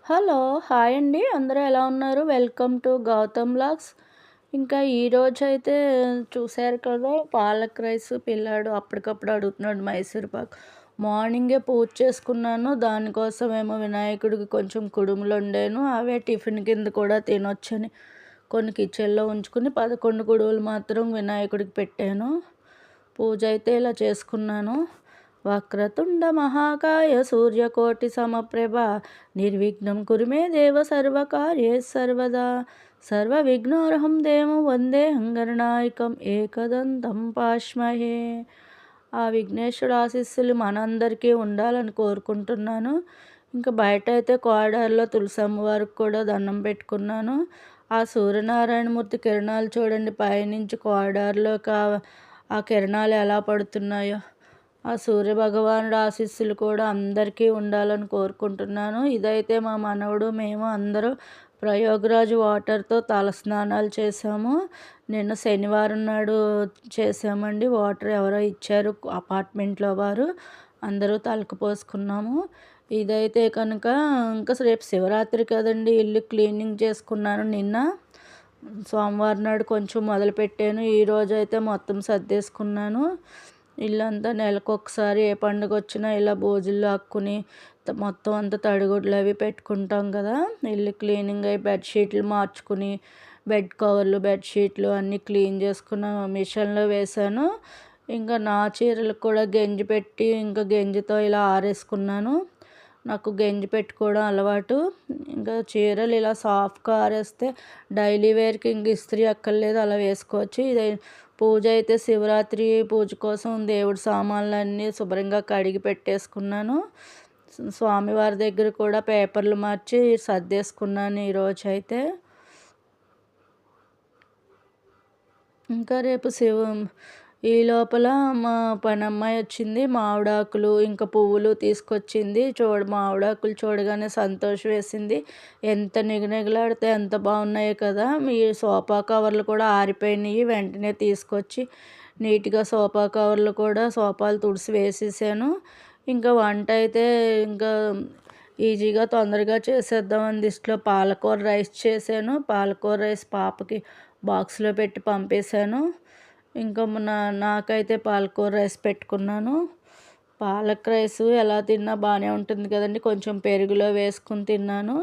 Hello! Hi అండి. అందరూ ఎలా ఉన్నారు? Welcome to Gautam vlogs. ఇంకా ఈరోజైతే చూసారు కదా! పాలక్ రైస్ పిల్లాడు అప్పటికప్పుడు అడుగుతున్నాడు మైసూర్ పాక్. మార్నింగే పూజ చేసుకున్నాను. దానికోసమేమో వినాయకుడికి కొంచెం కుడుములు వండాను. అవే టిఫిన్ కింద కూడా తినొచ్చని కొన్ని కిచెన్లో ఉంచుకుని 11 కుడుములు మాత్రం వినాయకుడికి పెట్టాను. పూజ అయితే ఇలా చేసుకున్నాను. వక్రతుండ మహాకాయ సూర్యకోటి సమప్రభ నిర్విఘ్నం కురు మే దేవ సర్వకార్యే సర్వదా సర్వవిఘ్నోర్హం దేవం వందేహం గణనాయకం ఏకదంతం పాస్మహే. ఆ విఘ్నేశ్వరుడు ఆశీస్సులు మనందరికీ ఉండాలని కోరుకుంటున్నాను. ఇంకా బయట అయితే కారిడార్లో తులసమ్మ వారికి కూడా దండం పెట్టుకున్నాను. ఆ సూర్యనారాయణమూర్తి కిరణాలు చూడండి, పైనుంచి కారిడార్లోకి ఆ కిరణాలు ఎలా పడుతున్నాయో. ఆ సూర్యభగవానుడు ఆశీస్సులు కూడా అందరికీ ఉండాలని కోరుకుంటున్నాను. ఇదైతే మా మనవడు మేము అందరూ ప్రయోగరాజ్ వాటర్తో తలస్నానాలు చేసాము. నిన్న శనివారం నాడు చేసామండి. వాటర్ ఎవరో ఇచ్చారు అపార్ట్మెంట్లో వారు, అందరూ తలకు పోసుకున్నాము. ఇదైతే కనుక ఇంకా రేపు శివరాత్రి కదండి, ఇల్లు క్లీనింగ్ చేసుకున్నాను. నిన్న సోమవారం నాడు కొంచెం మొదలుపెట్టాను. ఈరోజు అయితే మొత్తం సర్దేసుకున్నాను. ఇల్లంతా నెలకొకసారి ఏ పండుగ వచ్చినా ఇలా బోజులు లాక్కుని మొత్తం అంతా తడిగుడ్లు అవి పెట్టుకుంటాం కదా. ఇల్లు క్లీనింగ్ అయ్యి బెడ్షీట్లు మార్చుకుని బెడ్ కవర్లు బెడ్షీట్లు అన్నీ క్లీన్ చేసుకున్న మిషన్లో వేసాను. ఇంకా నా చీరలకు కూడా గంజి పెట్టి ఇంకా గంజితో ఇలా ఆరేసుకున్నాను. నాకు గంజి పెట్టుకోవడం అలవాటు. ఇంకా చీరలు ఇలా సాఫ్ట్గా ఆరేస్తే డైలీ వేర్కి ఇంక ఇస్త్రీ అక్కర్లేదు, అలా వేసుకోవచ్చు. ఇది పూజ అయితే శివరాత్రి పూజ కోసం దేవుడి సామాన్లన్నీ శుభ్రంగా కడిగి పెట్టేసుకున్నాను. స్వామివారి దగ్గర కూడా పేపర్లు మార్చి సర్దేసుకున్నాను ఈరోజు అయితే. ఇంకా రేపు ఈ లోపల మా పనమ్మాయి వచ్చింది. మామిడాకులు ఇంకా పువ్వులు తీసుకొచ్చింది. మామిడాకులు చూడగానే సంతోషం వేసింది. ఎంత నిగనిగలాడితే ఎంత బాగున్నాయో కదా. మీ సోఫా కవర్లు కూడా ఆరిపోయినాయి. వెంటనే తీసుకొచ్చి నీట్గా సోఫా కవర్లు కూడా సోఫాలు తుడిసి వేసేసాను. ఇంకా వంట అయితే ఇంకా ఈజీగా తొందరగా చేసేద్దామని దిష్టిలో పాలకూర రైస్ చేశాను. పాలకూర రైస్ పాపకి బాక్స్లో పెట్టి పంపేశాను. ఇంకా నాకైతే పాలకూర రైస్ పెట్టుకున్నాను. పాలక్ రైస్ ఎలా తిన్నా బాగానే ఉంటుంది కదండి. కొంచెం పెరుగులో వేసుకుని తిన్నాను.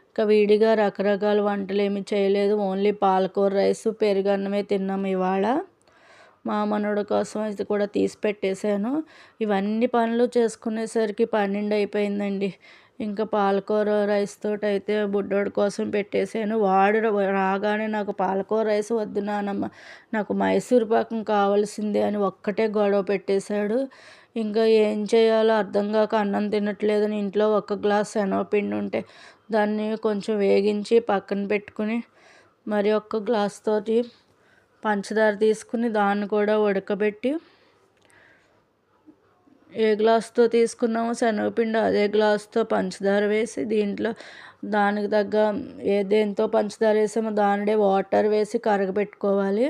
ఇంకా విడిగా రకరకాల వంటలు ఏమి చేయలేదు. ఓన్లీ పాలకూర రైస్ పెరుగన్నమే తిన్నాము ఇవాళ. మా మనవడి కోసం అయితే కూడా తీసి పెట్టేశాను. ఇవన్నీ పనులు చేసుకునేసరికి 12 అయిపోయిందండి. ఇంకా పాలకూర రైస్ తోటి అయితే బుడ్డోడి కోసం పెట్టేశాను. వాడు రాగానే నాకు పాలకూర రైస్ వద్దు నానమ్మ, నాకు మైసూర్ పాకం కావాల్సిందే అని ఒక్కటే గొడవ పెట్టేశాడు. ఇంకా ఏం చేయాలో అర్థం కాక అన్నం తినట్లేదని ఇంట్లో 1 గ్లాస్ శనగపిండి ఉంటే దాన్ని కొంచెం వేగించి పక్కన పెట్టుకుని మరి 1 గ్లాస్ తోటి పంచదార తీసుకుని దాన్ని కూడా ఉడకబెట్టి ఏ గ్లాస్తో తీసుకున్నామో శనగపిండి అదే గ్లాస్తో పంచదార వేసి దీంట్లో దానికి తగ్గ దేంతో పంచదార వేసామో దానిడే వాటర్ వేసి కరగబెట్టుకోవాలి.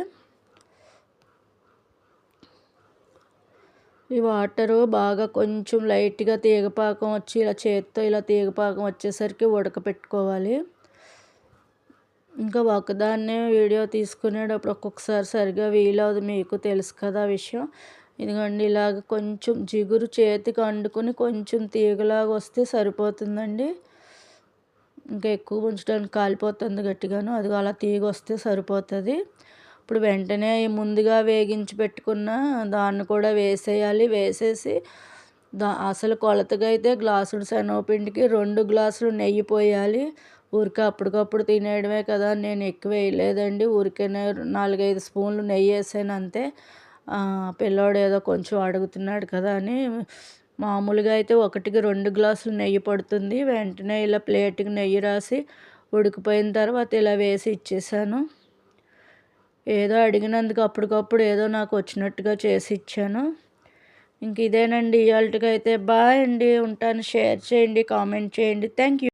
ఈ వాటరు బాగా కొంచెం లైట్గా తీగపాకం వచ్చి ఇలా చేత్తో ఇలా తీగపాకం వచ్చేసరికి ఉడకపెట్టుకోవాలి. ఇంకా ఒకదాన్నే వీడియో తీసుకునేటప్పుడు ఒక్కొక్కసారి సరిగా వీలవదు, మీకు తెలుసు కదా విషయం. ఇదిగోండి ఇలాగ కొంచెం జిగురు చేతికి అంటుకుని కొంచెం తీగలాగా వస్తే సరిపోతుందండి. ఇంకా ఎక్కువ ఉంచడానికి కాలిపోతుంది గట్టిగాను. అదిగో అలా తీగ వస్తే సరిపోతుంది. ఇప్పుడు వెంటనే ముందుగా వేగించి పెట్టుకున్న దాన్ని కూడా వేసేయాలి. వేసేసి అసలు కొలతగా అయితే గ్లాసుడు శనగపిండికి 2 గ్లాసులు నెయ్యి పోయాలి. ఊరికే అప్పటికప్పుడు తినేయడమే కదా, నేను ఎక్కువ వేయలేదండి. ఊరికేనే 4-5 స్పూన్లు నెయ్యి వేసాను అంతే. పిల్లోడు ఏదో కొంచెం అడుగుతున్నాడు కదా అని. మామూలుగా అయితే 1కి 2 గ్లాసులు నెయ్యి పడుతుంది. వెంటనే ఇలా ప్లేట్కి నెయ్యి రాసి ఉడికిపోయిన తర్వాత ఇలా వేసి ఇచ్చేసాను. ఏదో అడిగినందుకు అప్పటికప్పుడు ఏదో నాకు వచ్చినట్టుగా చేసి ఇచ్చాను. ఇంక ఇదేనండి ఇవాళకైతే. బాయ్ అండి, ఉంటాను. షేర్ చేయండి, కామెంట్ చేయండి. Thank you.